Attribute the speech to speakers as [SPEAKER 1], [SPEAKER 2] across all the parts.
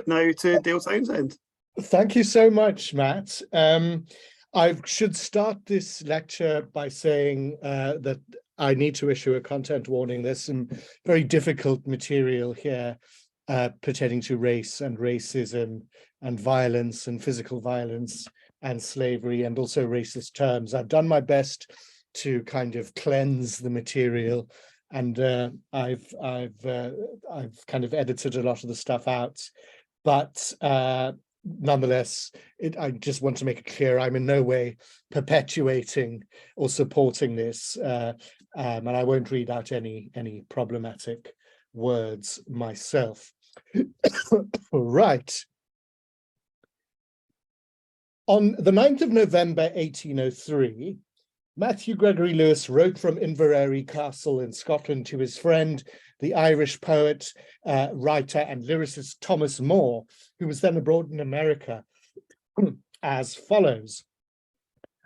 [SPEAKER 1] Now to Dale Townshend.
[SPEAKER 2] Thank you so much, Matt. I should start this lecture by saying that I need to issue a content warning. There's some very difficult material here pertaining to race and racism and violence and physical violence and slavery and also racist terms. I've done my best to kind of cleanse the material, and I've kind of edited a lot of the stuff out, but nonetheless, I just want to make it clear I'm in no way perpetuating or supporting this, and I won't read out any problematic words myself. Right. On the 9th of November 1803, Matthew Gregory Lewis wrote from Inverary Castle in Scotland to his friend, the Irish poet, writer and lyricist Thomas Moore, who was then abroad in America, as follows.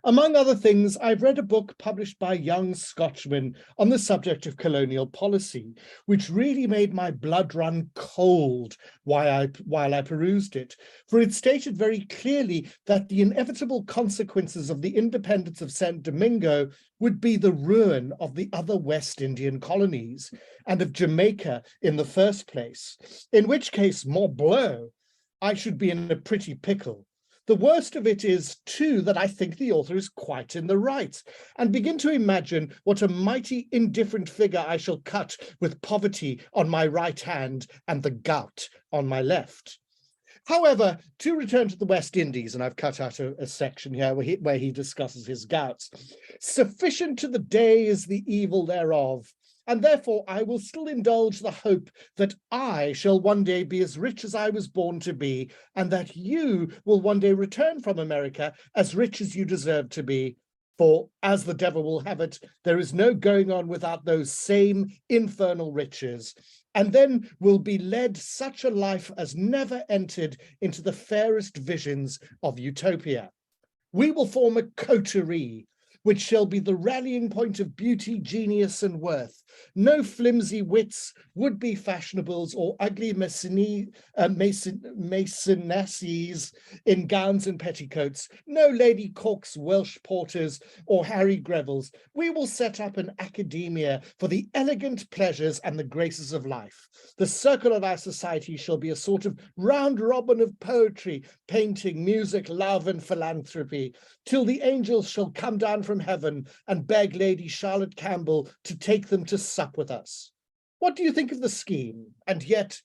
[SPEAKER 2] Among other things, I've read a book published by young Scotchmen on the subject of colonial policy, which really made my blood run cold while I perused it, for it stated very clearly that the inevitable consequences of the independence of St. Domingo would be the ruin of the other West Indian colonies, and of Jamaica in the first place, in which case, morbleu, I should be in a pretty pickle. The worst of it is, too, that I think the author is quite in the right, and begin to imagine what a mighty indifferent figure I shall cut with poverty on my right hand and the gout on my left. However, to return to the West Indies, and I've cut out a section here where he discusses his gouts. Sufficient to the day is the evil thereof, and therefore I will still indulge the hope that I shall one day be as rich as I was born to be, and that you will one day return from America as rich as you deserve to be. For, as the devil will have it, there is no going on without those same infernal riches, and then will be led such a life as never entered into the fairest visions of utopia. We will form a coterie, which shall be the rallying point of beauty, genius, and worth. No flimsy wits, would-be fashionables, or ugly mecenases in gowns and petticoats. No Lady Cork's Welsh porters or Harry Greville's. We will set up an academia for the elegant pleasures and the graces of life. The circle of our society shall be a sort of round robin of poetry, painting, music, love, and philanthropy, till the angels shall come down from heaven and beg Lady Charlotte Campbell to take them to sup with us. What do you think of the scheme? And yet,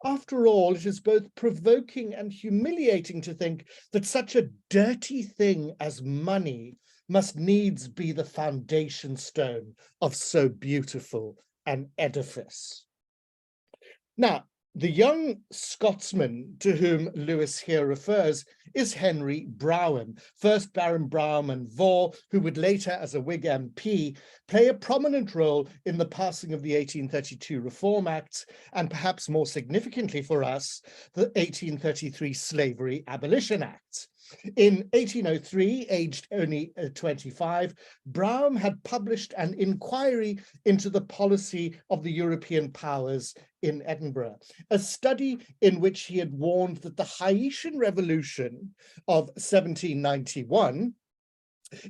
[SPEAKER 2] after all, it is both provoking and humiliating to think that such a dirty thing as money must needs be the foundation stone of so beautiful an edifice. Now, the young Scotsman to whom Lewis here refers is Henry Brougham, 1st Baron Brougham and Vaughan, who would later, as a Whig MP, play a prominent role in the passing of the 1832 Reform Act, and perhaps more significantly for us, the 1833 Slavery Abolition Act. In 1803, aged only 25, Brougham had published an inquiry into the policy of the European powers in Edinburgh, a study in which he had warned that the Haitian Revolution of 1791,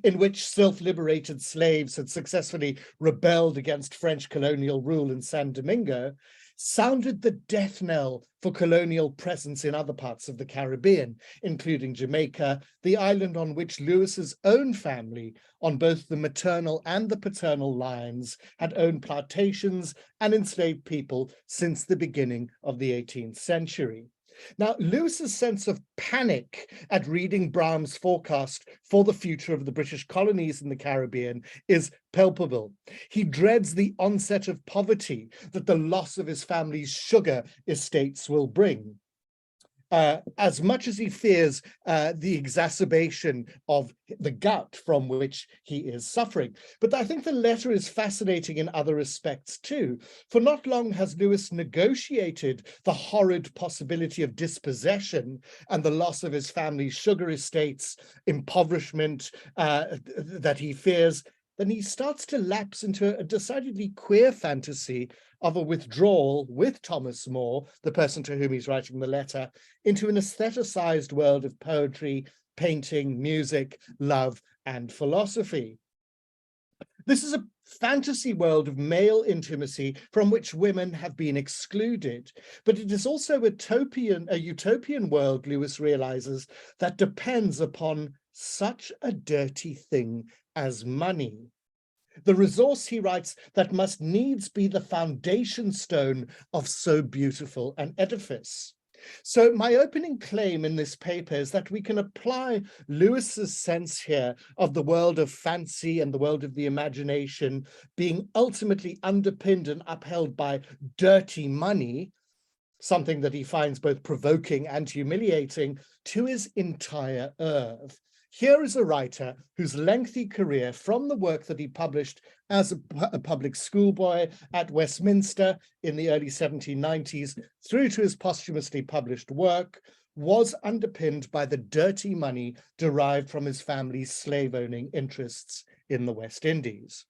[SPEAKER 2] in which self-liberated slaves had successfully rebelled against French colonial rule in San Domingo, sounded the death knell for colonial presence in other parts of the Caribbean, including Jamaica, the island on which Lewis's own family, on both the maternal and the paternal lines, had owned plantations and enslaved people since the beginning of the 18th century. Now, Lewis's sense of panic at reading Brougham's forecast for the future of the British colonies in the Caribbean is palpable. He dreads the onset of poverty that the loss of his family's sugar estates will bring, as much as he fears the exacerbation of the gout from which he is suffering. But I think the letter is fascinating in other respects too, for not long has Lewis negotiated the horrid possibility of dispossession and the loss of his family's sugar estates, impoverishment that he fears, then he starts to lapse into a decidedly queer fantasy of a withdrawal with Thomas More, the person to whom he's writing the letter, into an aestheticized world of poetry, painting, music, love, and philosophy. This is a fantasy world of male intimacy from which women have been excluded. But it is also a utopian world, Lewis realizes, that depends upon such a dirty thing as money. The resource, he writes, that must needs be the foundation stone of so beautiful an edifice. So my opening claim in this paper is that we can apply Lewis's sense here of the world of fancy and the world of the imagination being ultimately underpinned and upheld by dirty money, something that he finds both provoking and humiliating, to his entire oeuvre. Here is a writer whose lengthy career, from the work that he published as a public schoolboy at Westminster in the early 1790s, through to his posthumously published work, was underpinned by the dirty money derived from his family's slave-owning interests in the West Indies.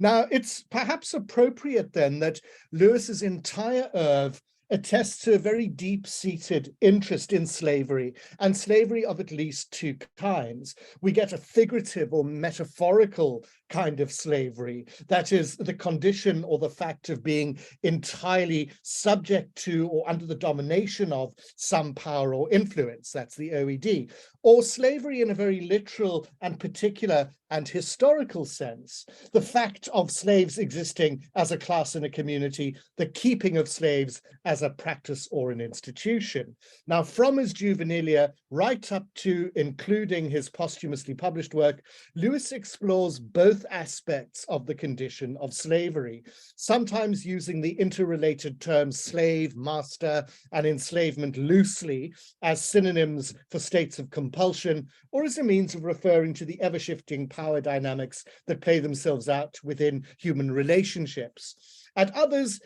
[SPEAKER 2] Now, it's perhaps appropriate then that Lewis's entire oeuvre attests to a very deep-seated interest in slavery, and slavery of at least two kinds. We get a figurative or metaphorical kind of slavery, that is the condition or the fact of being entirely subject to or under the domination of some power or influence, that's the OED, or slavery in a very literal and particular and historical sense, the fact of slaves existing as a class in a community, the keeping of slaves as a practice or an institution. Now, from his juvenilia right up to including his posthumously published work, Lewis explores both aspects of the condition of slavery, sometimes using the interrelated terms slave, master, and enslavement loosely as synonyms for states of compulsion, or as a means of referring to the ever-shifting power dynamics that play themselves out within human relationships. At others,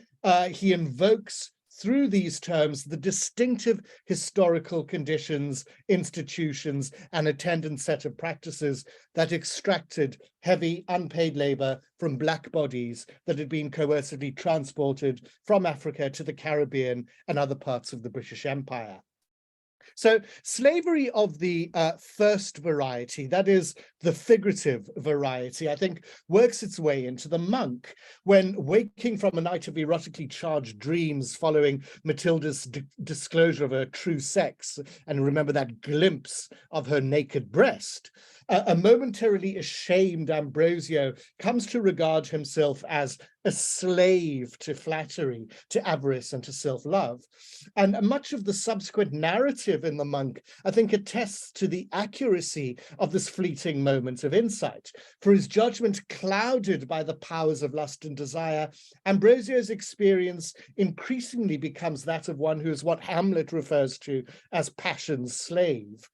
[SPEAKER 2] he invokes through these terms the distinctive historical conditions, institutions, and attendant set of practices that extracted heavy unpaid labor from Black bodies that had been coercively transported from Africa to the Caribbean and other parts of the British Empire. So slavery of the first variety, that is the figurative variety, I think works its way into the monk when, waking from a night of erotically charged dreams following Matilda's disclosure of her true sex, and remember that glimpse of her naked breast, a momentarily ashamed Ambrosio comes to regard himself as a slave to flattery, to avarice, and to self-love. And much of the subsequent narrative in the monk, I think, attests to the accuracy of this fleeting moment of insight. For his judgment clouded by the powers of lust and desire, Ambrosio's experience increasingly becomes that of one who is what Hamlet refers to as passion's slave.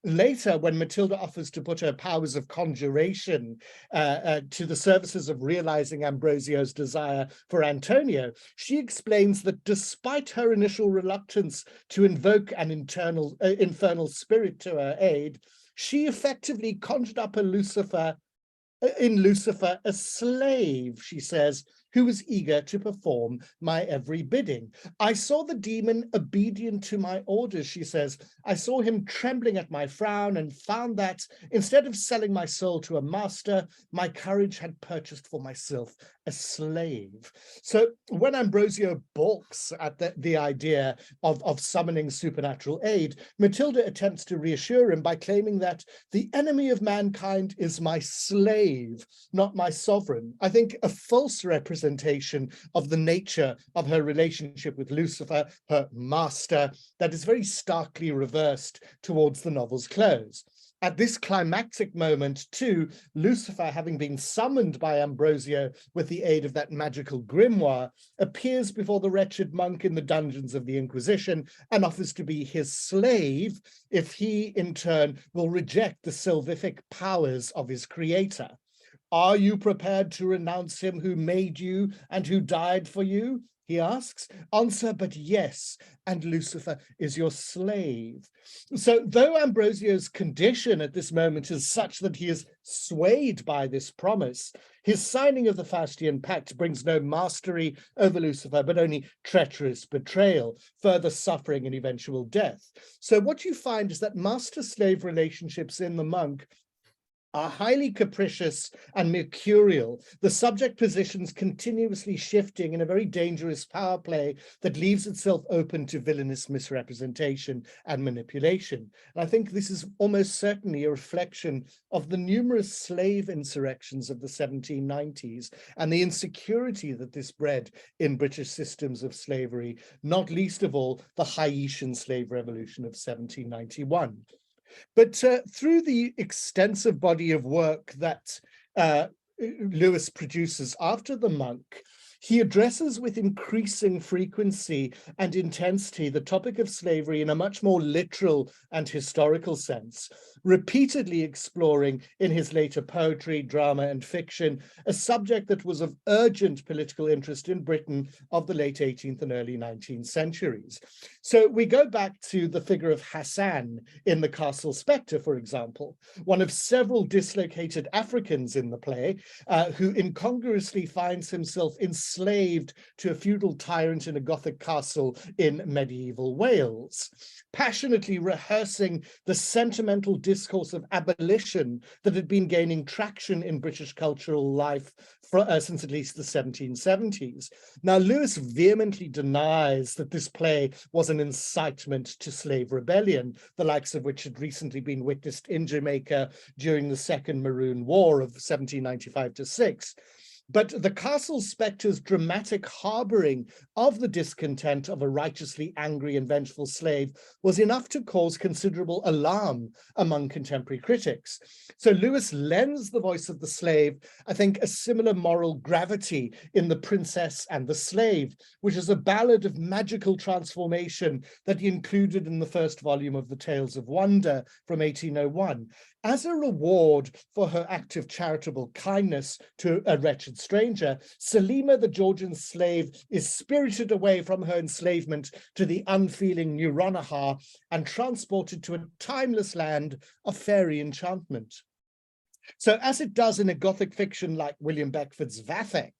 [SPEAKER 2] Later, when Matilda offers to put her powers of conjuration to the services of realizing Ambrosio's desire for Antonio, she explains that despite her initial reluctance to invoke an infernal spirit to her aid, she effectively conjured up in Lucifer a slave, she says, who was eager to perform my every bidding. I saw the demon obedient to my orders, she says. I saw him trembling at my frown and found that instead of selling my soul to a master, my courage had purchased for myself a slave. So when Ambrosio balks at the idea of summoning supernatural aid, Matilda attempts to reassure him by claiming that the enemy of mankind is my slave, not my sovereign. I think a false representation of the nature of her relationship with Lucifer, her master, that is very starkly reversed towards the novel's close. At this climactic moment, too, Lucifer, having been summoned by Ambrosio with the aid of that magical grimoire, appears before the wretched monk in the dungeons of the Inquisition and offers to be his slave if he, in turn, will reject the salvific powers of his creator. Are you prepared to renounce him who made you and who died for you? He asks. Answer, but yes, and Lucifer is your slave. So though Ambrosio's condition at this moment is such that he is swayed by this promise, his signing of the Faustian Pact brings no mastery over Lucifer, but only treacherous betrayal, further suffering and eventual death. So what you find is that master-slave relationships in the monk are highly capricious and mercurial, the subject positions continuously shifting in a very dangerous power play that leaves itself open to villainous misrepresentation and manipulation. And I think this is almost certainly a reflection of the numerous slave insurrections of the 1790s and the insecurity that this bred in British systems of slavery, not least of all the Haitian slave revolution of 1791. But through the extensive body of work that Lewis produces after the monk, he addresses with increasing frequency and intensity the topic of slavery in a much more literal and historical sense, repeatedly exploring in his later poetry, drama, and fiction a subject that was of urgent political interest in Britain of the late 18th and early 19th centuries. So we go back to the figure of Hassan in The Castle Spectre, for example, one of several dislocated Africans in the play, who incongruously finds himself enslaved to a feudal tyrant in a Gothic castle in medieval Wales, passionately rehearsing the sentimental discourse of abolition that had been gaining traction in British cultural life since at least the 1770s. Now, Lewis vehemently denies that this play was an incitement to slave rebellion, the likes of which had recently been witnessed in Jamaica during the Second Maroon War of 1795-6. But the Castle Spectre's dramatic harboring of the discontent of a righteously angry and vengeful slave was enough to cause considerable alarm among contemporary critics. So Lewis lends the voice of the slave, I think, a similar moral gravity in The Princess and the Slave, which is a ballad of magical transformation that he included in the first volume of the Tales of Wonder from 1801. As a reward for her act of charitable kindness to a wretched stranger, Selima, the Georgian slave, is spirited away from her enslavement to the unfeeling Nouronihar and transported to a timeless land of fairy enchantment. So as it does in a Gothic fiction like William Beckford's Vathek,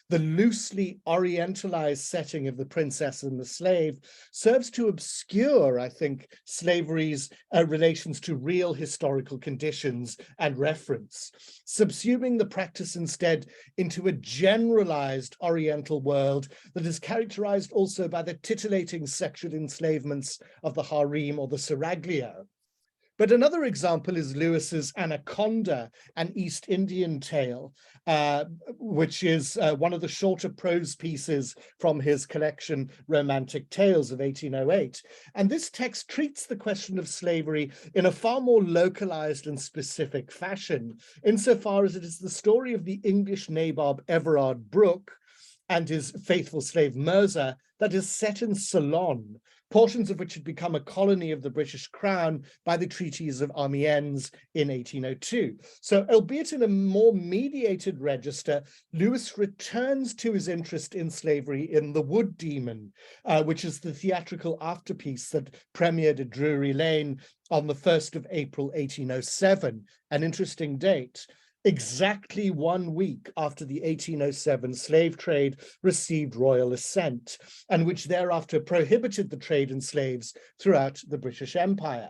[SPEAKER 2] the loosely orientalized setting of The Princess and the Slave serves to obscure, I think, slavery's relations to real historical conditions and reference, subsuming the practice instead into a generalized Oriental world that is characterized also by the titillating sexual enslavements of the harem or the seraglio. But another example is Lewis's Anaconda, an East Indian tale, which is one of the shorter prose pieces from his collection Romantic Tales of 1808. And this text treats the question of slavery in a far more localized and specific fashion, insofar as it is the story of the English nabob Everard Brooke and his faithful slave Mirza that is set in Ceylon, portions of which had become a colony of the British Crown by the treaties of Amiens in 1802. So, albeit in a more mediated register, Lewis returns to his interest in slavery in The Wood Demon, which is the theatrical afterpiece that premiered at Drury Lane on the 1st of April, 1807, an interesting date, exactly 1 week after the 1807 slave trade received royal assent, and which thereafter prohibited the trade in slaves throughout the British Empire.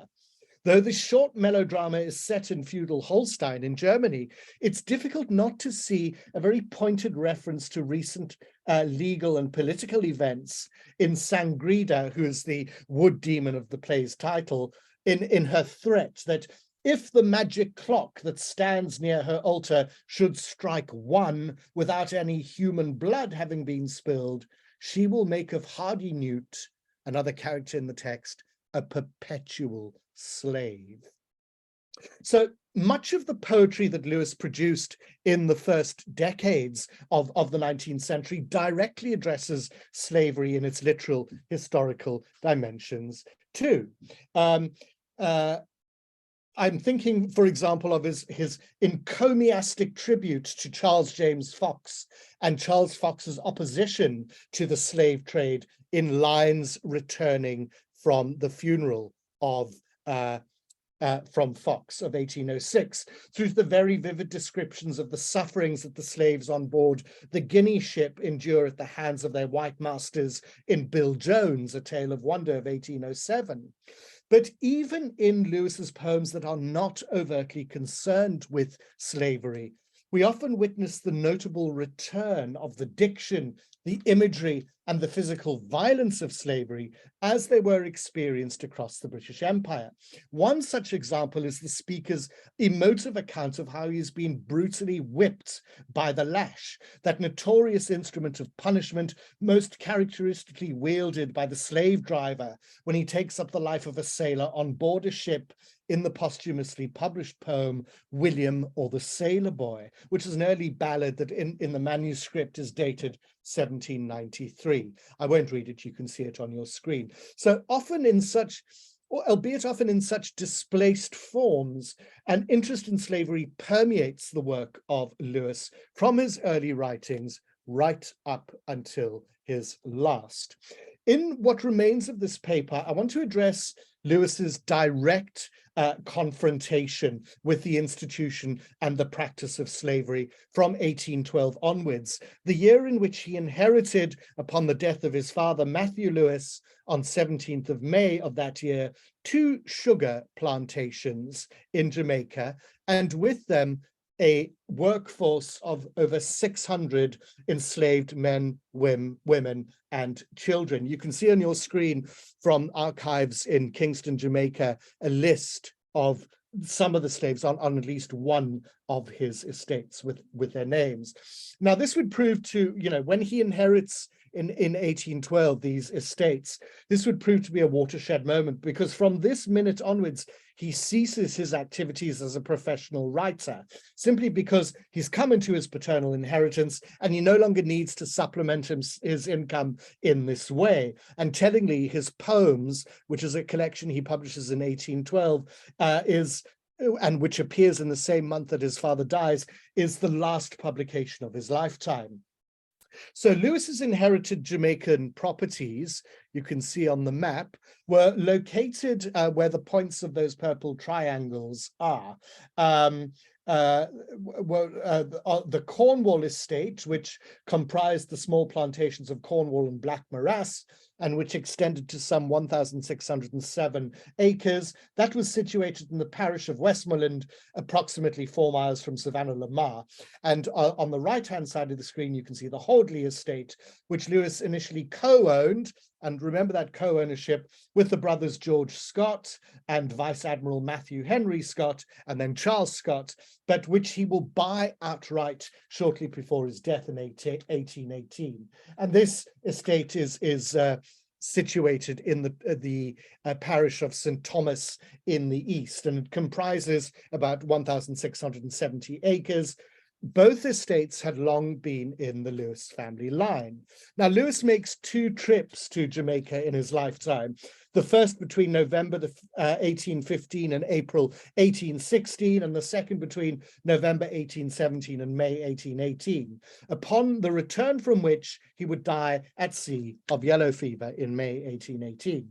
[SPEAKER 2] Though this short melodrama is set in feudal Holstein in Germany, it's difficult not to see a very pointed reference to recent legal and political events in Sangrida, who is the wood demon of the play's title, in her threat that if the magic clock that stands near her altar should strike 1 without any human blood having been spilled, she will make of Hardy Newt, another character in the text, a perpetual slave. So much of the poetry that Lewis produced in the first decades of the 19th century directly addresses slavery in its literal historical dimensions too. I'm thinking, for example, of his encomiastic tribute to Charles James Fox and Charles Fox's opposition to the slave trade in lines returning from the funeral of from Fox of 1806, through the very vivid descriptions of the sufferings that the slaves on board the Guinea ship endure at the hands of their white masters in Bill Jones, A Tale of Wonder of 1807. But even in Lewis's poems that are not overtly concerned with slavery, we often witness the notable return of the diction, the imagery, and the physical violence of slavery as they were experienced across the British Empire. One such example is the speaker's emotive account of how he's been brutally whipped by the lash, that notorious instrument of punishment most characteristically wielded by the slave driver when he takes up the life of a sailor on board a ship in the posthumously published poem, William or the Sailor Boy, which is an early ballad that in the manuscript is dated 1793. I won't read it, you can see it on your screen. So often in such, or albeit often in such displaced forms, an interest in slavery permeates the work of Lewis from his early writings right up until his last. In what remains of this paper, I want to address Lewis's direct confrontation with the institution and the practice of slavery from 1812 onwards, the year in which he inherited, upon the death of his father, Matthew Lewis, on 17th of May of that year, 2 sugar plantations in Jamaica, and with them a workforce of over 600 enslaved men, women, and children. You can see on your screen from archives in Kingston, Jamaica, a list of some of the slaves on at least one of his estates with their names. Now, this would prove to, when he inherits in 1812 these estates, this would prove to be a watershed moment, because from this minute onwards, he ceases his activities as a professional writer, simply because he's come into his paternal inheritance and he no longer needs to supplement his income in this way. And tellingly, his poems, which is a collection he publishes in 1812, and which appears in the same month that his father dies, is the last publication of his lifetime. So Lewis's inherited Jamaican properties, you can see on the map, were located where the points of those purple triangles are. The Cornwall estate, which comprised the small plantations of Cornwall and Black Morass, and which extended to some 1,607 acres, that was situated in the parish of Westmoreland, approximately 4 miles from Savannah-la-Mar. And on the right-hand side of the screen, you can see the Hoadley estate, which Lewis initially co-owned, and remember that co-ownership, with the brothers George Scott and Vice Admiral Matthew Henry Scott, and then Charles Scott, but which he will buy outright shortly before his death in 1818. And this estate is situated in the parish of St. Thomas in the east, and it comprises about 1,670 acres. Both estates had long been in the Lewis family line. Now, Lewis makes 2 trips to Jamaica in his lifetime, the first between November 1815 and April 1816, and the second between November 1817 and May 1818, upon the return from which he would die at sea of yellow fever in May 1818.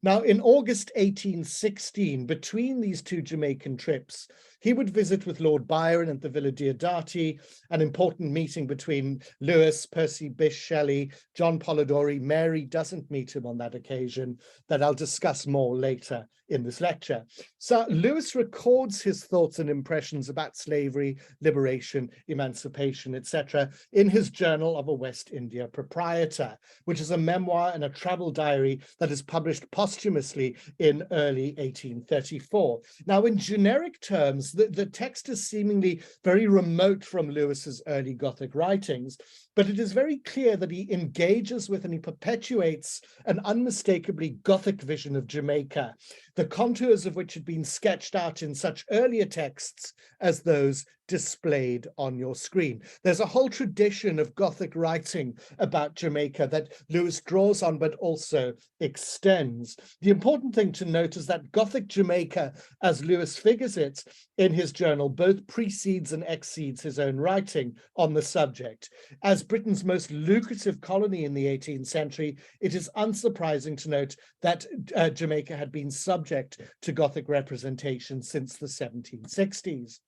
[SPEAKER 2] Now, in August 1816, between these 2 Jamaican trips, he would visit with Lord Byron at the Villa Diodati, an important meeting between Lewis, Percy Bysshe Shelley, John Polidori. Mary doesn't meet him on that occasion, that I'll discuss more later in this lecture. So Lewis records his thoughts and impressions about slavery, liberation, emancipation, etc., in his Journal of a West India Proprietor, which is a memoir and a travel diary that is published posthumously in early 1834. Now, in generic terms, the text is seemingly very remote from Lewis's early Gothic writings, but it is very clear that he engages with and he perpetuates an unmistakably Gothic vision of Jamaica, the contours of which had been sketched out in such earlier texts as those displayed on your screen. There's a whole tradition of Gothic writing about Jamaica that Lewis draws on, but also extends. The important thing to note is that Gothic Jamaica, as Lewis figures it in his journal, both precedes and exceeds his own writing on the subject. As Britain's most lucrative colony in the 18th century, it is unsurprising to note that Jamaica had been subject to Gothic representation since the 1760s.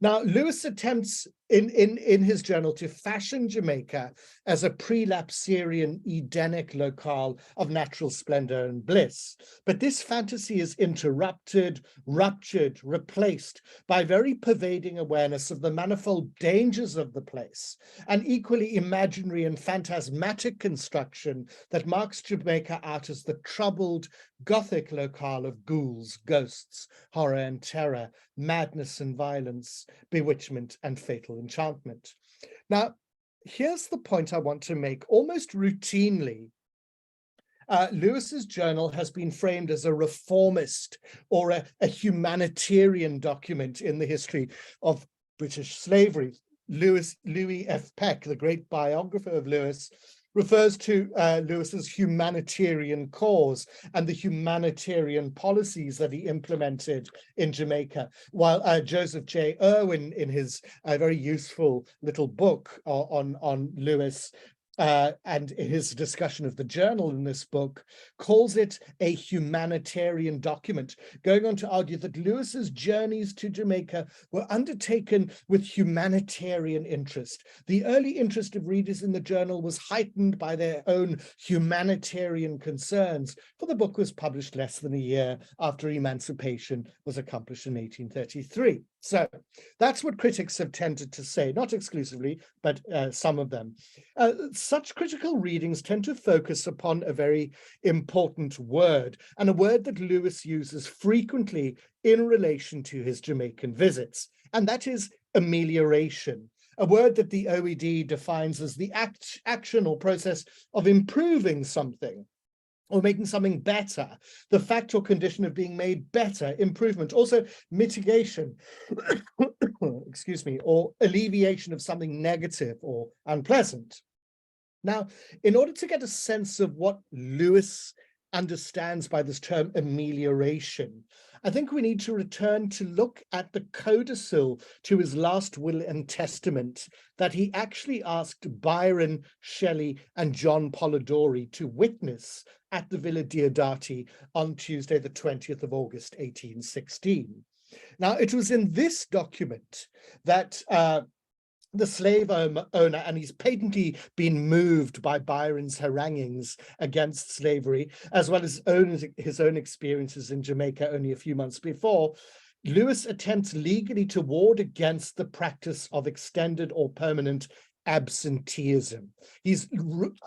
[SPEAKER 2] Now, Lewis attempts in his journal to fashion Jamaica as a prelapsarian Edenic locale of natural splendor and bliss. But this fantasy is interrupted, ruptured, replaced by very pervading awareness of the manifold dangers of the place, an equally imaginary and phantasmatic construction that marks Jamaica out as the troubled Gothic locale of ghouls, ghosts, horror and terror, madness and violence, bewitchment and fatal enchantment. Now, here's the point I want to make. Almost routinely, Lewis's journal has been framed as a reformist or a humanitarian document in the history of British slavery. Louis F. Peck, the great biographer of Lewis, refers to Lewis's humanitarian cause and the humanitarian policies that he implemented in Jamaica, while Joseph J. Irwin, in his very useful little book on Lewis, and his discussion of the journal in this book, calls it a humanitarian document, going on to argue that Lewis's journeys to Jamaica were undertaken with humanitarian interest. The early interest of readers in the journal was heightened by their own humanitarian concerns, for the book was published less than a year after emancipation was accomplished in 1833. So that's what critics have tended to say, not exclusively, but some of them. Such critical readings tend to focus upon a very important word, and a word that Lewis uses frequently in relation to his Jamaican visits, and that is amelioration, a word that the OED defines as the action or process of improving something, or making something better, the fact or condition of being made better, improvement, also mitigation, excuse me, or alleviation of something negative or unpleasant. Now, in order to get a sense of what Lewis understands by this term amelioration, I think we need to return to look at the Code of Sill, to his last will and testament that he actually asked Byron, Shelley and John Polidori to witness at the Villa Diodati on Tuesday, the 20th of August, 1816. Now, it was in this document that the slave owner, and he's patently been moved by Byron's haranguings against slavery, as well as his own experiences in Jamaica only a few months before, Lewis attempts legally to ward against the practice of extended or permanent absenteeism. He's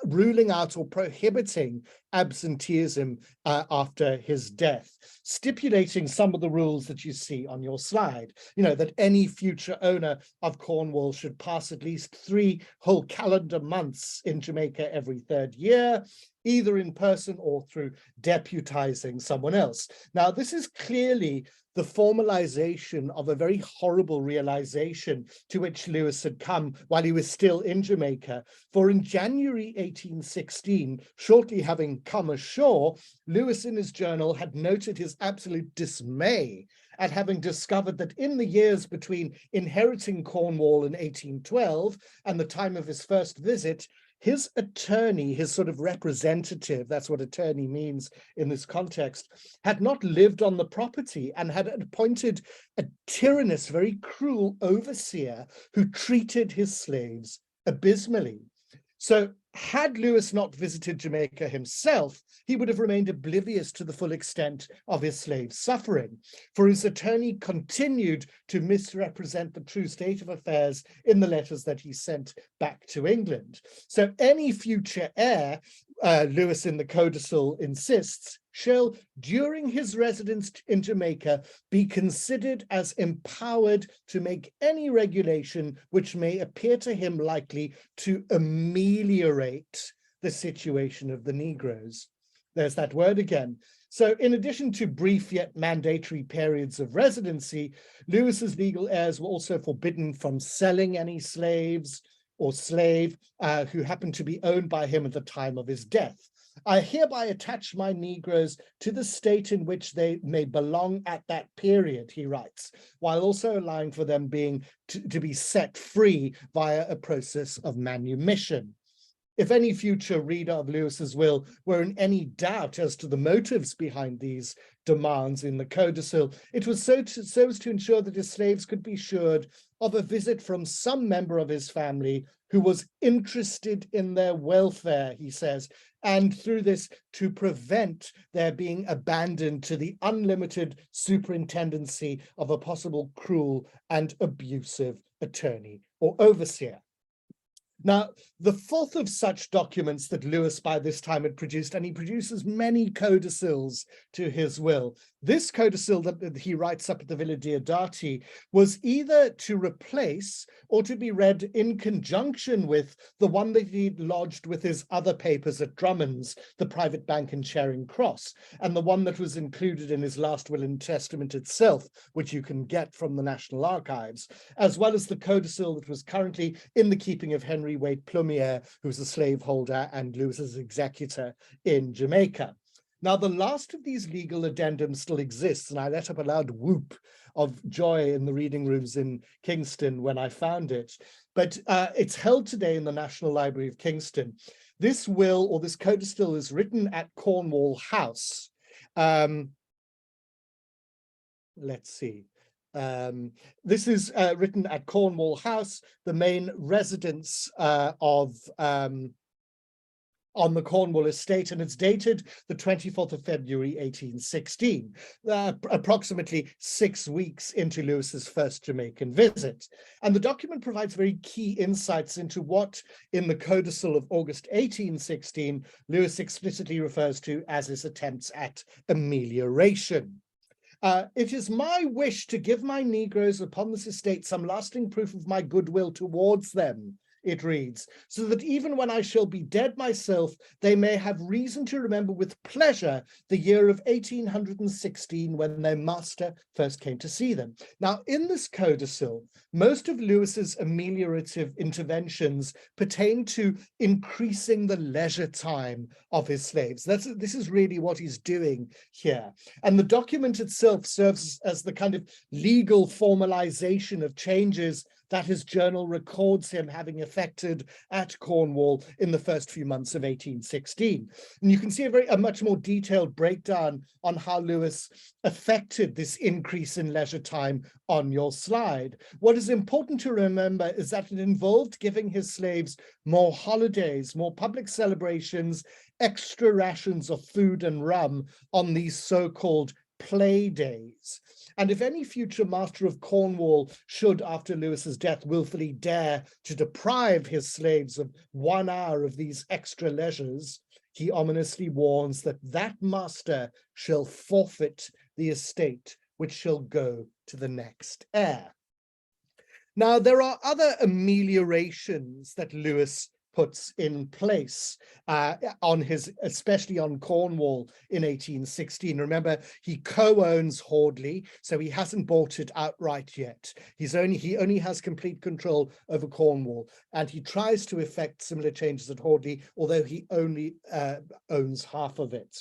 [SPEAKER 2] ruling out or prohibiting absenteeism after his death, stipulating some of the rules that you see on your slide. You know, that any future owner of Cornwall should pass at least 3 whole calendar months in Jamaica every 3rd year, either in person or through deputizing someone else. Now, this is clearly the formalization of a very horrible realization to which Lewis had come while he was still in Jamaica. For in January 1816, shortly having come ashore, Lewis in his journal had noted his absolute dismay at having discovered that in the years between inheriting Cornwall in 1812 and the time of his first visit, his attorney, his sort of representative, that's what attorney means in this context, had not lived on the property and had appointed a tyrannous, very cruel overseer who treated his slaves abysmally. So had Lewis not visited Jamaica himself, he would have remained oblivious to the full extent of his slaves' suffering, for his attorney continued to misrepresent the true state of affairs in the letters that he sent back to England. So any future heir, Lewis in the Code of Sill insists, shall, during his residence in Jamaica, be considered as empowered to make any regulation which may appear to him likely to ameliorate the situation of the Negroes. There's that word again. So in addition to brief yet mandatory periods of residency, Lewis's legal heirs were also forbidden from selling any slaves or slave who happened to be owned by him at the time of his death. I hereby attach my Negroes to the state in which they may belong at that period, he writes, while also allowing for them to be set free via a process of manumission. If any future reader of Lewis's will were in any doubt as to the motives behind these demands in the Code of Sill, it was so as to ensure that his slaves could be assured of a visit from some member of his family who was interested in their welfare, he says, and through this to prevent their being abandoned to the unlimited superintendency of a possible cruel and abusive attorney or overseer. Now, the fourth of such documents that Lewis by this time had produced, and he produces many codicils to his will. This codicil that he writes up at the Villa Diodati was either to replace or to be read in conjunction with the one that he'd lodged with his other papers at Drummond's, the Private Bank in Charing Cross, and the one that was included in his last will and testament itself, which you can get from the National Archives, as well as the codicil that was currently in the keeping of Henry Wade Plumier, who's a slaveholder and Lewis's executor in Jamaica. Now, the last of these legal addendums still exists, and I let up a loud whoop of joy in the reading rooms in Kingston when I found it, but it's held today in the National Library of Kingston. This will, or this codicil, is written at Cornwall House. Let's see. This is written at Cornwall House, the main residence on the Cornwall estate, and it's dated the 24th of February, 1816, approximately 6 weeks into Lewis's first Jamaican visit. And the document provides very key insights into what, in the codicil of August 1816, Lewis explicitly refers to as his attempts at amelioration. It is my wish to give my Negroes upon this estate some lasting proof of my goodwill towards them, it reads, so that even when I shall be dead myself, they may have reason to remember with pleasure the year of 1816 when their master first came to see them. Now, in this codicil, most of Lewis's ameliorative interventions pertain to increasing the leisure time of his slaves. This is really what he's doing here. And the document itself serves as the kind of legal formalization of changes that his journal records him having effected at Cornwall in the first few months of 1816. And you can see a much more detailed breakdown on how Lewis affected this increase in leisure time on your slide. What is important to remember is that it involved giving his slaves more holidays, more public celebrations, extra rations of food and rum on these so-called play days. And if any future master of Cornwall should, after Lewis's death, willfully dare to deprive his slaves of 1 hour of these extra leisures, he ominously warns that that master shall forfeit the estate, which shall go to the next heir. Now, there are other ameliorations that Lewis puts in place especially on Cornwall in 1816. Remember, he co-owns Hoadley, so he hasn't bought it outright yet. He only has complete control over Cornwall, and he tries to effect similar changes at Hoadley, although he only owns half of it.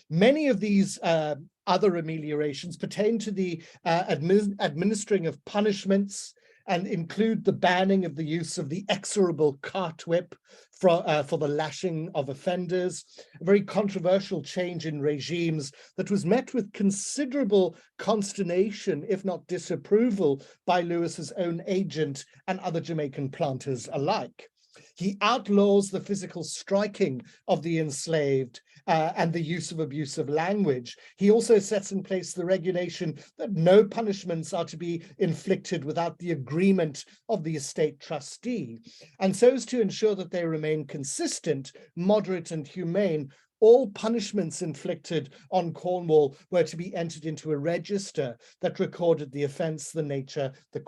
[SPEAKER 2] Many of these other ameliorations pertain to the administering of punishments, and include the banning of the use of the exorable cart whip for the lashing of offenders, a very controversial change in regimes that was met with considerable consternation, if not disapproval, by Lewis's own agent and other Jamaican planters alike. He outlaws the physical striking of the enslaved and the use of abusive language. He also sets in place the regulation that no punishments are to be inflicted without the agreement of the estate trustee. And so as to ensure that they remain consistent, moderate, and humane, all punishments inflicted on Cornwall were to be entered into a register that recorded the offence, the nature, the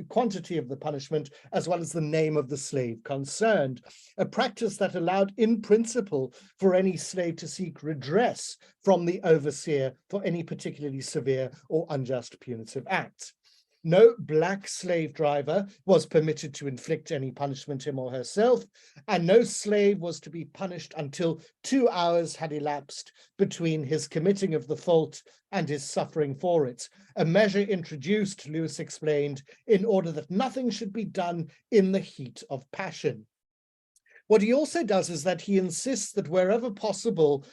[SPEAKER 2] quantity of the punishment, as well as the name of the slave concerned, a practice that allowed in principle for any slave to seek redress from the overseer for any particularly severe or unjust punitive act. No black slave driver was permitted to inflict any punishment him or herself, and no slave was to be punished until 2 hours had elapsed between his committing of the fault and his suffering for it, a measure introduced, Lewis explained, in order that nothing should be done in the heat of passion. What he also does is that he insists that wherever possible,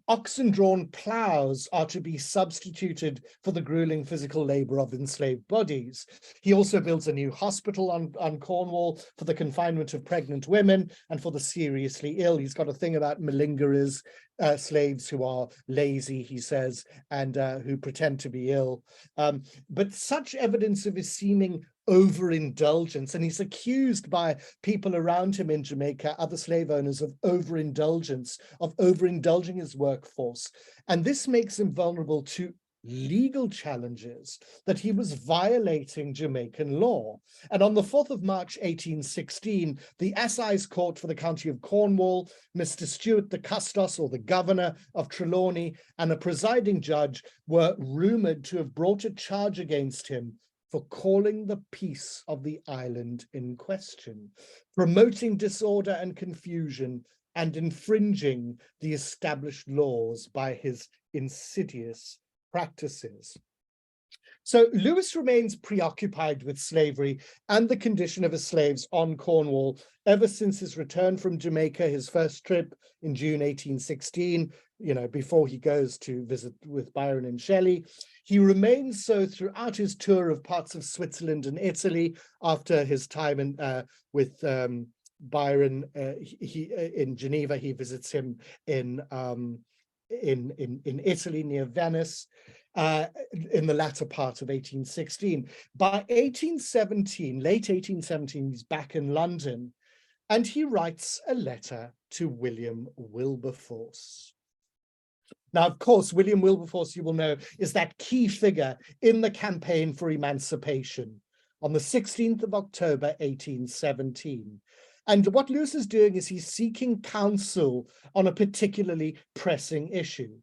[SPEAKER 2] oxen-drawn ploughs are to be substituted for the grueling physical labor of enslaved bodies. He also builds a new hospital on Cornwall for the confinement of pregnant women and for the seriously ill. He's got a thing about malingerers, slaves who are lazy, he says, and who pretend to be ill. But such evidence of his seeming overindulgence, and he's accused by people around him in Jamaica, other slave owners, of overindulgence, of overindulging his workforce. And this makes him vulnerable to legal challenges that he was violating Jamaican law. And on the 4th of March 1816, the Assize Court for the County of Cornwall, Mr. Stewart the Custos, or the Governor of Trelawney, and a presiding judge were rumoured to have brought a charge against him for calling the peace of the island in question, promoting disorder and confusion, and infringing the established laws by his insidious practices. So Lewis remains preoccupied with slavery and the condition of his slaves on Cornwall ever since his return from Jamaica, his first trip in June 1816, before he goes to visit with Byron and Shelley. He remains so throughout his tour of parts of Switzerland and Italy. After his time with Byron in Geneva, he visits him in Italy near Venice in the latter part of 1816. By 1817, late 1817, he's back in London, and he writes a letter to William Wilberforce. Now, of course, William Wilberforce, you will know, is that key figure in the campaign for emancipation on the 16th of October, 1817. And what Lewis is doing is he's seeking counsel on a particularly pressing issue.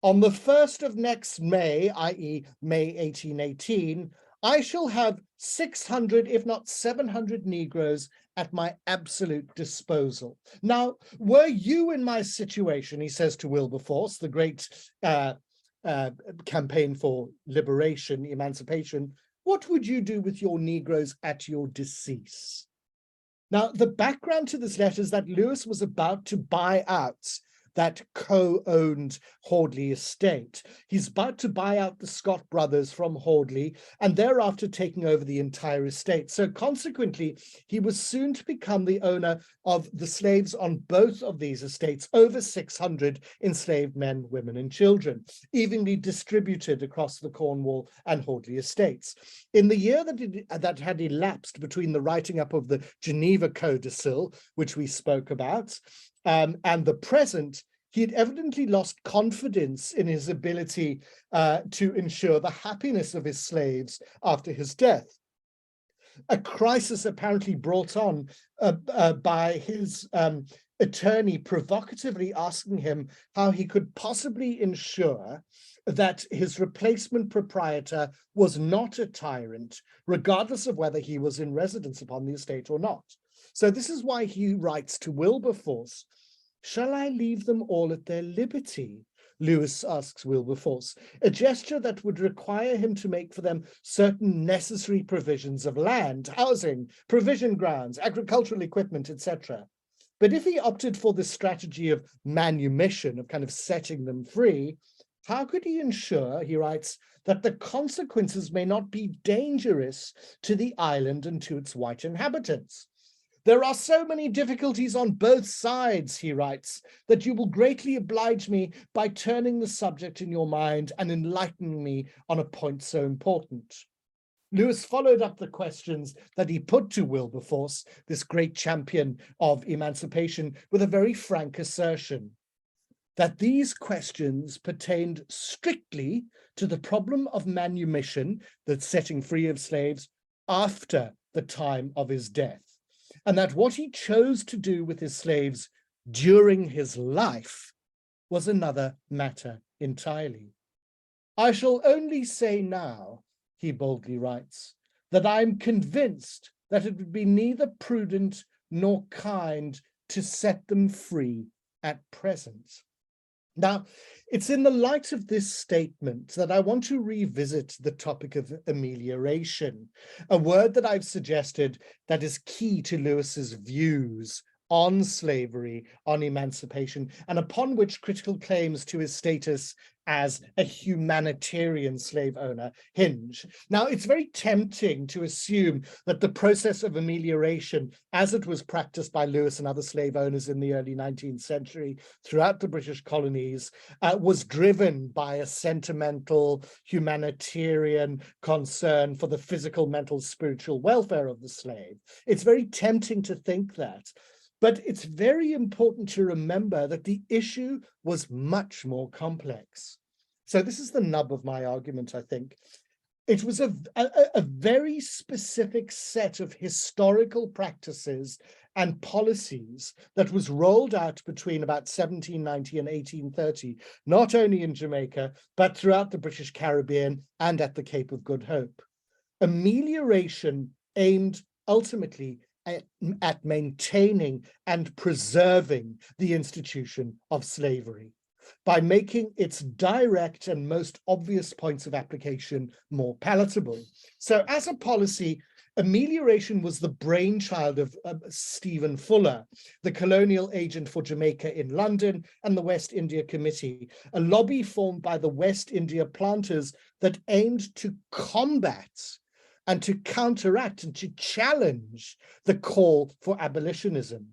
[SPEAKER 2] On the 1st of next May, i.e. May 1818, I shall have 600, if not 700 Negroes at my absolute disposal. Now, were you in my situation, he says to Wilberforce, the great campaign for liberation, emancipation, what would you do with your Negroes at your decease? Now, the background to this letter is that Lewis was about to buy out that co-owned Hoadley estate. He's about to buy out the Scott brothers from Hoadley and thereafter taking over the entire estate. So consequently, he was soon to become the owner of the slaves on both of these estates, over 600 enslaved men, women, and children, evenly distributed across the Cornwall and Hoadley estates. In the year that had elapsed between the writing up of the Geneva Code of Sill, which we spoke about, and the present, he had evidently lost confidence in his ability to ensure the happiness of his slaves after his death. A crisis apparently brought on by his attorney provocatively asking him how he could possibly ensure that his replacement proprietor was not a tyrant, regardless of whether he was in residence upon the estate or not. So this is why he writes to Wilberforce, "Shall I leave them all at their liberty?" Lewis asks Wilberforce, a gesture that would require him to make for them certain necessary provisions of land, housing, provision grounds, agricultural equipment, etc. But if he opted for the strategy of manumission, of kind of setting them free, how could he ensure, he writes, that the consequences may not be dangerous to the island and to its white inhabitants? There are so many difficulties on both sides, he writes, that you will greatly oblige me by turning the subject in your mind and enlightening me on a point so important. Lewis followed up the questions that he put to Wilberforce, this great champion of emancipation, with a very frank assertion that these questions pertained strictly to the problem of manumission, the setting free of slaves, after the time of his death, and that what he chose to do with his slaves during his life was another matter entirely. I shall only say now, he boldly writes, that I'm convinced that it would be neither prudent nor kind to set them free at present. Now, it's in the light of this statement that I want to revisit the topic of amelioration, a word that I've suggested that is key to Lewis's views on slavery, on emancipation, and upon which critical claims to his status as a humanitarian slave owner hinge. Now, it's very tempting to assume that the process of amelioration, as it was practiced by Lewis and other slave owners in the early 19th century throughout the British colonies, was driven by a sentimental humanitarian concern for the physical, mental, spiritual welfare of the slave. It's very tempting to think that. But it's very important to remember that the issue was much more complex. So this is the nub of my argument, I think. It was a very specific set of historical practices and policies that was rolled out between about 1790 and 1830, not only in Jamaica, but throughout the British Caribbean and at the Cape of Good Hope. Amelioration aimed ultimately at maintaining and preserving the institution of slavery by making its direct and most obvious points of application more palatable. So as a policy, amelioration was the brainchild of Stephen Fuller, the colonial agent for Jamaica in London, and the West India Committee, a lobby formed by the West India planters that aimed to combat and to counteract and to challenge the call for abolitionism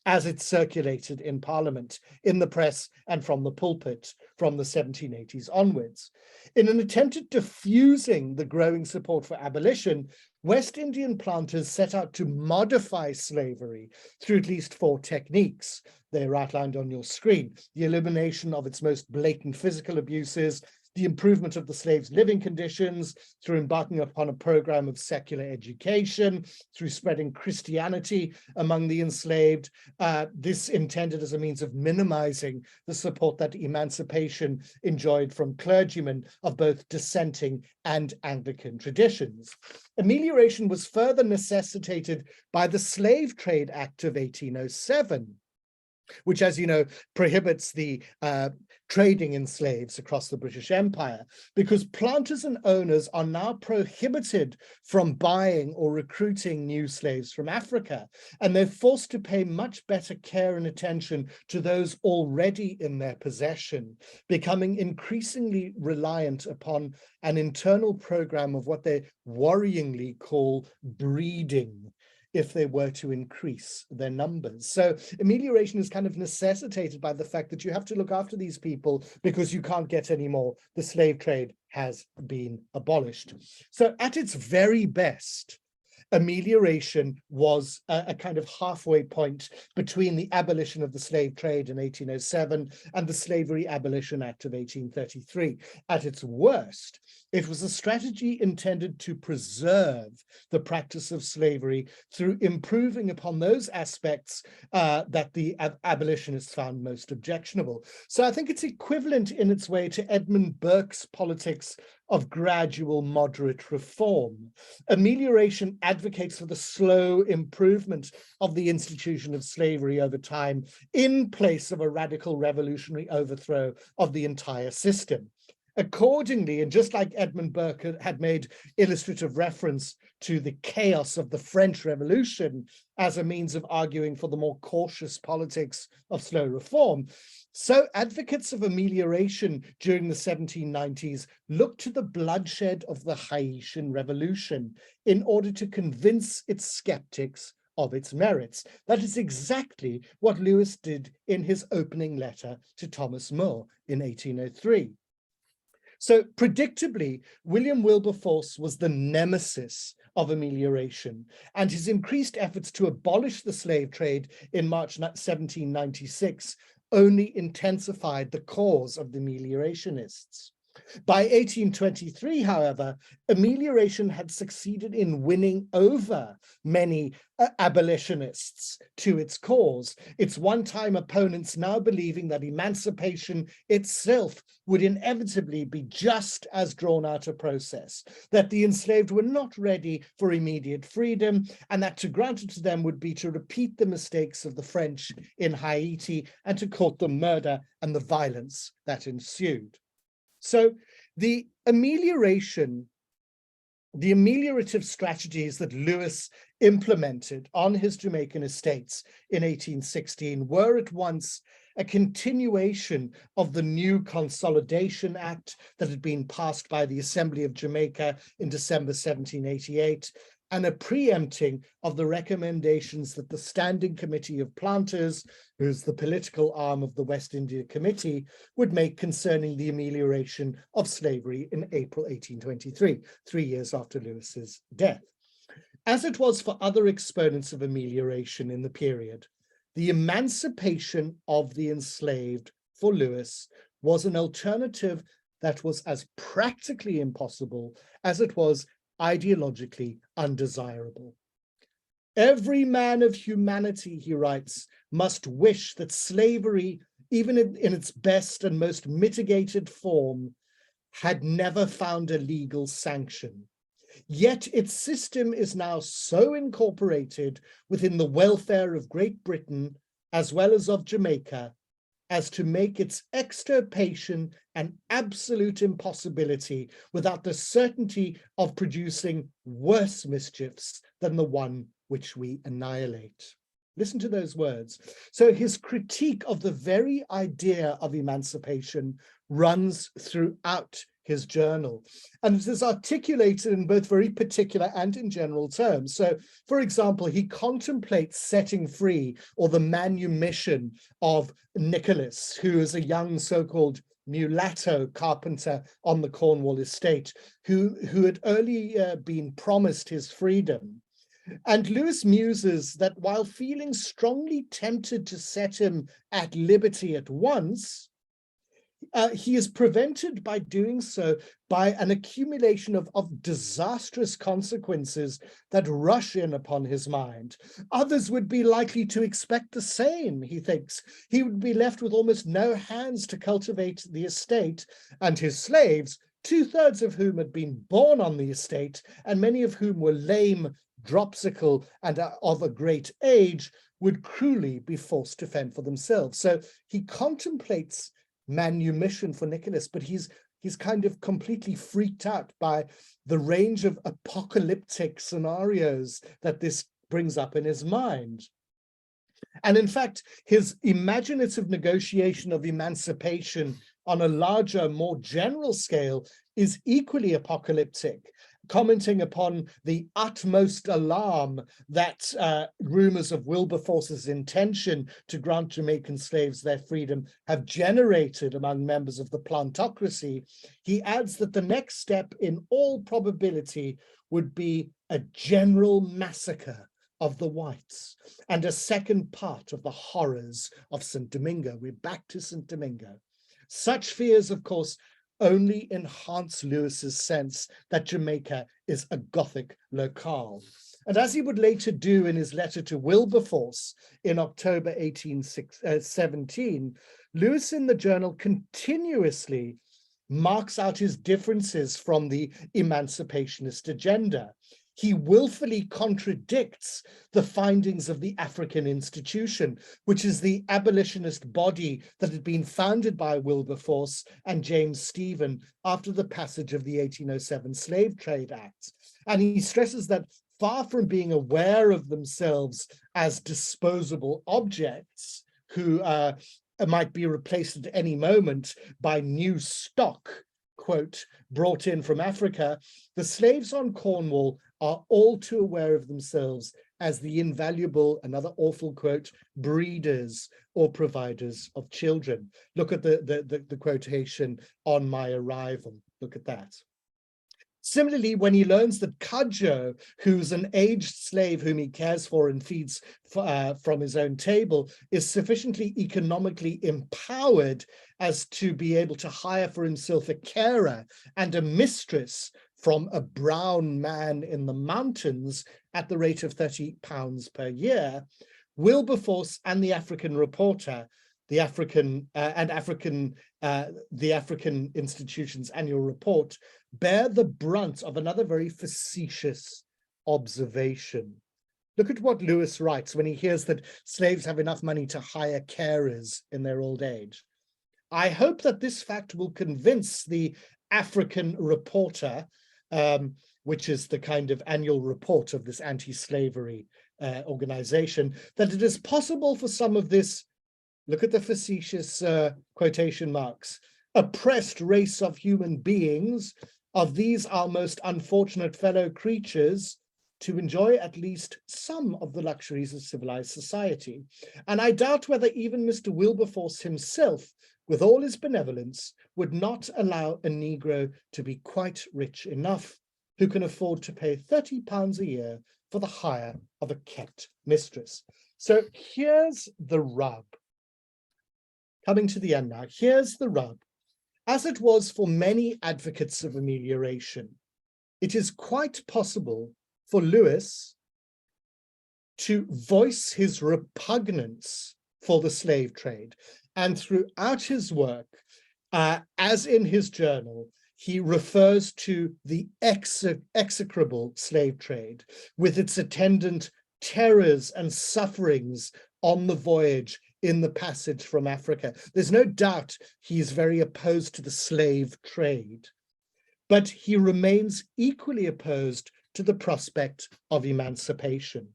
[SPEAKER 2] as it circulated in Parliament, in the press, and from the pulpit from the 1780s onwards. In an attempt at diffusing the growing support for abolition, West Indian planters set out to modify slavery through at least 4 techniques. They're outlined on your screen: the elimination of its most blatant physical abuses, the improvement of the slaves' living conditions through embarking upon a program of secular education, through spreading Christianity among the enslaved, this intended as a means of minimizing the support that emancipation enjoyed from clergymen of both dissenting and Anglican traditions. Amelioration was further necessitated by the Slave Trade Act of 1807, which, as you know, prohibits the trading in slaves across the British Empire, because planters and owners are now prohibited from buying or recruiting new slaves from Africa, and they're forced to pay much better care and attention to those already in their possession, becoming increasingly reliant upon an internal program of what they worryingly call breeding, if they were to increase their numbers. So amelioration is kind of necessitated by the fact that you have to look after these people because you can't get any more. The slave trade has been abolished. So at its very best, amelioration was a kind of halfway point between the abolition of the slave trade in 1807 and the Slavery Abolition Act of 1833. At its worst, it was a strategy intended to preserve the practice of slavery through improving upon those aspects that the abolitionists found most objectionable. So I think it's equivalent in its way to Edmund Burke's politics of gradual moderate reform. Amelioration advocates for the slow improvement of the institution of slavery over time in place of a radical revolutionary overthrow of the entire system. Accordingly, and just like Edmund Burke had made illustrative reference to the chaos of the French Revolution as a means of arguing for the more cautious politics of slow reform, so advocates of amelioration during the 1790s looked to the bloodshed of the Haitian Revolution in order to convince its skeptics of its merits. That is exactly what Lewis did in his opening letter to Thomas More in 1803. So predictably, William Wilberforce was the nemesis of amelioration, and his increased efforts to abolish the slave trade in March 1796 only intensified the cause of the ameliorationists. By 1823, however, amelioration had succeeded in winning over many abolitionists to its cause, its one-time opponents now believing that emancipation itself would inevitably be just as drawn-out a process, that the enslaved were not ready for immediate freedom, and that to grant it to them would be to repeat the mistakes of the French in Haiti and to court the murder and the violence that ensued. So the ameliorative strategies that Lewis implemented on his Jamaican estates in 1816 were at once a continuation of the new Consolidation Act that had been passed by the Assembly of Jamaica in December 1788, and a preempting of the recommendations that the Standing Committee of Planters, who's the political arm of the West India Committee, would make concerning the amelioration of slavery in April 1823, 3 years after Lewis's death. As it was for other exponents of amelioration in the period, the emancipation of the enslaved for Lewis was an alternative that was as practically impossible as it was ideologically undesirable. Every man of humanity, he writes, must wish that slavery, even in its best and most mitigated form, had never found a legal sanction. Yet its system is now so incorporated within the welfare of Great Britain, as well as of Jamaica, as to make its extirpation an absolute impossibility without the certainty of producing worse mischiefs than the one which we annihilate. Listen to those words. So his critique of the very idea of emancipation runs throughout his journal, and it is articulated in both very particular and in general terms. So, for example, he contemplates setting free or the manumission of Nicholas, who is a young so-called mulatto carpenter on the Cornwall estate, who had early been promised his freedom. And Lewis muses that while feeling strongly tempted to set him at liberty at once, he is prevented by doing so by an accumulation of disastrous consequences that rush in upon his mind. Others would be likely to expect the same, he thinks. He would be left with almost no hands to cultivate the estate, and his slaves, 2/3 of whom had been born on the estate, and many of whom were lame, dropsical, and of a great age, would cruelly be forced to fend for themselves. So he contemplates manumission for Nicholas, but he's kind of completely freaked out by the range of apocalyptic scenarios that this brings up in his mind. And in fact, his imaginative negotiation of emancipation on a larger, more general scale is equally apocalyptic, commenting upon the utmost alarm that rumors of Wilberforce's intention to grant Jamaican slaves their freedom have generated among members of the plantocracy. He adds that the next step in all probability would be a general massacre of the whites and a second part of the horrors of St. Domingo. We're back to St. Domingo. Such fears, of course, only enhance Lewis's sense that Jamaica is a Gothic locale. And as he would later do in his letter to Wilberforce in October 1817, Lewis in the journal continuously marks out his differences from the emancipationist agenda. He willfully contradicts the findings of the African Institution, which is the abolitionist body that had been founded by Wilberforce and James Stephen after the passage of the 1807 Slave Trade Act. And he stresses that far from being aware of themselves as disposable objects who might be replaced at any moment by new stock, quote, brought in from Africa, the slaves on Cornwall are all too aware of themselves as the invaluable, another awful quote, breeders or providers of children. Look at the quotation, on my arrival. Look at that. Similarly, when he learns that Cudjoe, who's an aged slave whom he cares for and feeds from his own table, is sufficiently economically empowered as to be able to hire for himself a carer and a mistress from a brown man in the mountains at the rate of £30 per year, Wilberforce and the African Reporter, the African Institution's annual report, bear the brunt of another very facetious observation. Look at what Lewis writes when he hears that slaves have enough money to hire carers in their old age. I hope that this fact will convince the African Reporter, which is the kind of annual report of this anti-slavery organization, that it is possible for some of this, look at the facetious quotation marks, oppressed race of human beings, of these our most unfortunate fellow creatures, to enjoy at least some of the luxuries of civilized society. And I doubt whether even Mr. Wilberforce himself, with all his benevolence, would not allow a Negro to be quite rich enough who can afford to pay £30 a year for the hire of a kept mistress. So here's the rub. Coming to the end now, here's the rub. As it was for many advocates of amelioration, it is quite possible for Lewis to voice his repugnance for the slave trade. And throughout his work, as in his journal, he refers to the execrable slave trade with its attendant terrors and sufferings on the voyage in the passage from Africa. There's no doubt he's very opposed to the slave trade, but he remains equally opposed to the prospect of emancipation.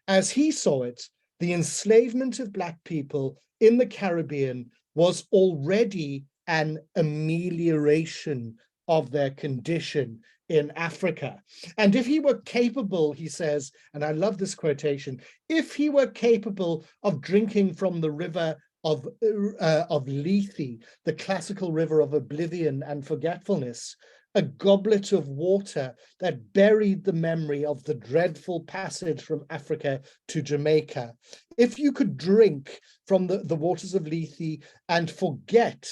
[SPEAKER 2] As he saw it, the enslavement of Black people in the Caribbean was already an amelioration of their condition in Africa. And if he were capable, he says, and I love this quotation, if he were capable of drinking from the river of Lethe, the classical river of oblivion and forgetfulness, a goblet of water that buried the memory of the dreadful passage from Africa to Jamaica, if you could drink from the waters of Lethe and forget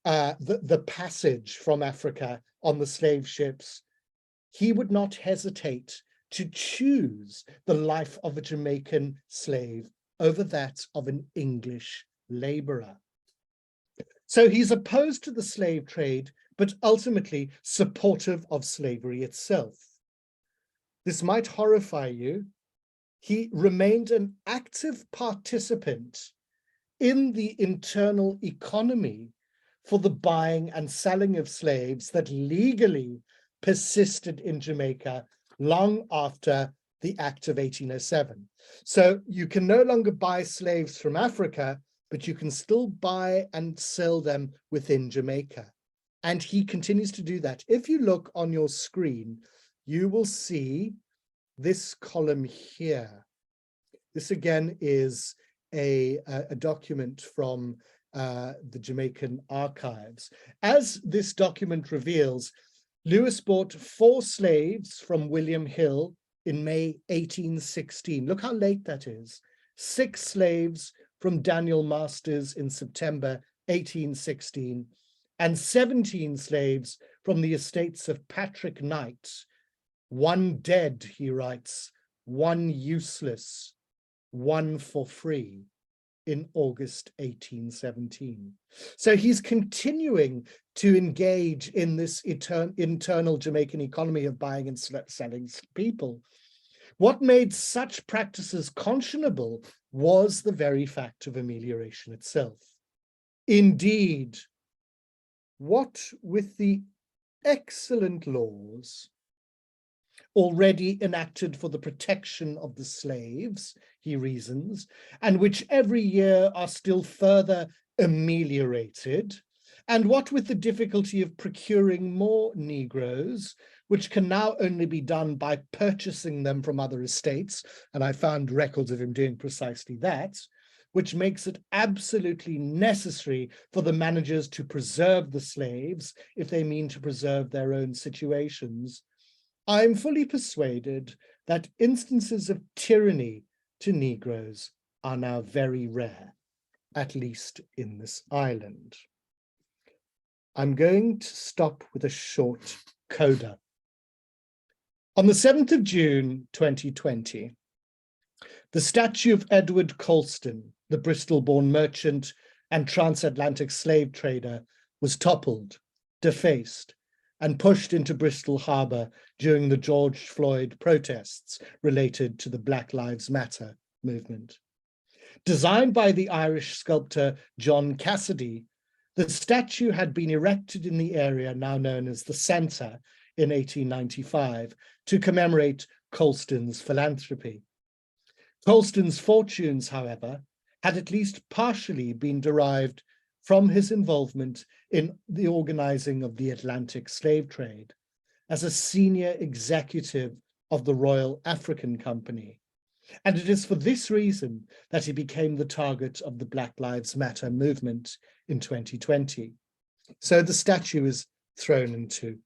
[SPEAKER 2] the passage from Africa on the slave ships, he would not hesitate to choose the life of a Jamaican slave over that of an English laborer. So he's opposed to the slave trade, but ultimately supportive of slavery itself. This might horrify you. He remained an active participant in the internal economy for the buying and selling of slaves that legally persisted in Jamaica long after the Act of 1807. So you can no longer buy slaves from Africa, but you can still buy and sell them within Jamaica. And he continues to do that. If you look on your screen, you will see this column here. This again is a document from the Jamaican archives. As this document reveals, Lewis bought 4 slaves from William Hill in May 1816. Look how late that is. 6 slaves from Daniel Masters in September 1816, and 17 slaves from the estates of Patrick Knight. 1 dead, he writes, 1 useless, 1 for free, in August 1817. So he's continuing to engage in this internal Jamaican economy of buying and selling people. What made such practices conscionable was the very fact of amelioration itself. Indeed, what with the excellent laws already enacted for the protection of the slaves, he reasons, and which every year are still further ameliorated, and what with the difficulty of procuring more Negroes, which can now only be done by purchasing them from other estates, and I found records of him doing precisely that, which makes it absolutely necessary for the managers to preserve the slaves if they mean to preserve their own situations, I am fully persuaded that instances of tyranny to Negroes are now very rare, at least in this island. I'm going to stop with a short coda. On the 7th of June, 2020, the statue of Edward Colston, the Bristol-born merchant and transatlantic slave trader, was toppled, defaced, and pushed into Bristol Harbour during the George Floyd protests related to the Black Lives Matter movement. Designed by the Irish sculptor John Cassidy, the statue had been erected in the area now known as the Centre in 1895 to commemorate Colston's philanthropy. Colston's fortunes, however, had at least partially been derived from his involvement in the organizing of the Atlantic slave trade as a senior executive of the Royal African Company. And it is for this reason that he became the target of the Black Lives Matter movement in 2020. So the statue is thrown into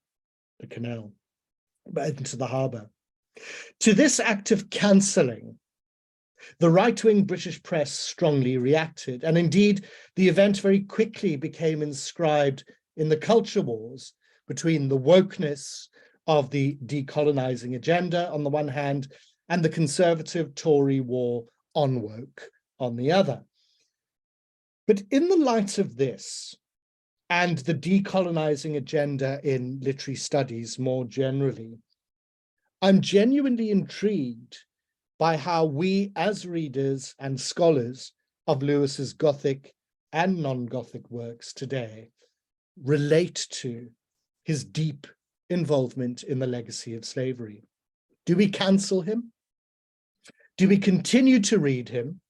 [SPEAKER 2] the canal, into the harbour. To this act of cancelling, the right-wing British press strongly reacted, and indeed the event very quickly became inscribed in the culture wars between the wokeness of the decolonizing agenda on the one hand and the conservative Tory war on woke on the other. But in the light of this and the decolonizing agenda in literary studies more generally, I'm genuinely intrigued by how we as readers and scholars of Lewis's Gothic and non-Gothic works today relate to his deep involvement in the legacy of slavery. Do we cancel him? Do we continue to read him?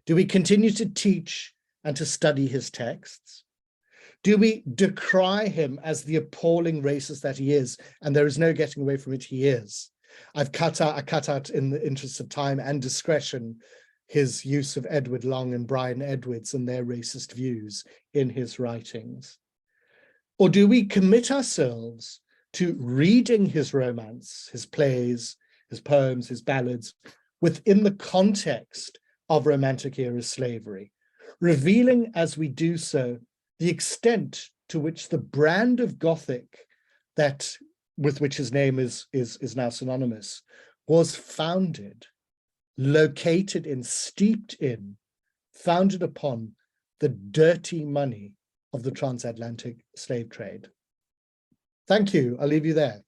[SPEAKER 2] Do we continue to teach and to study his texts? Do we decry him as the appalling racist that he is? And there is no getting away from it, he is. I cut out in the interest of time and discretion his use of Edward Long and Brian Edwards and their racist views in his writings. Or do we commit ourselves to reading his romance, his plays, his poems, his ballads, within the context of Romantic era slavery, revealing as we do so the extent to which the brand of Gothic that with which his name is now synonymous, was founded, located in, steeped in, founded upon the dirty money of the transatlantic slave trade. Thank you. I'll leave you there.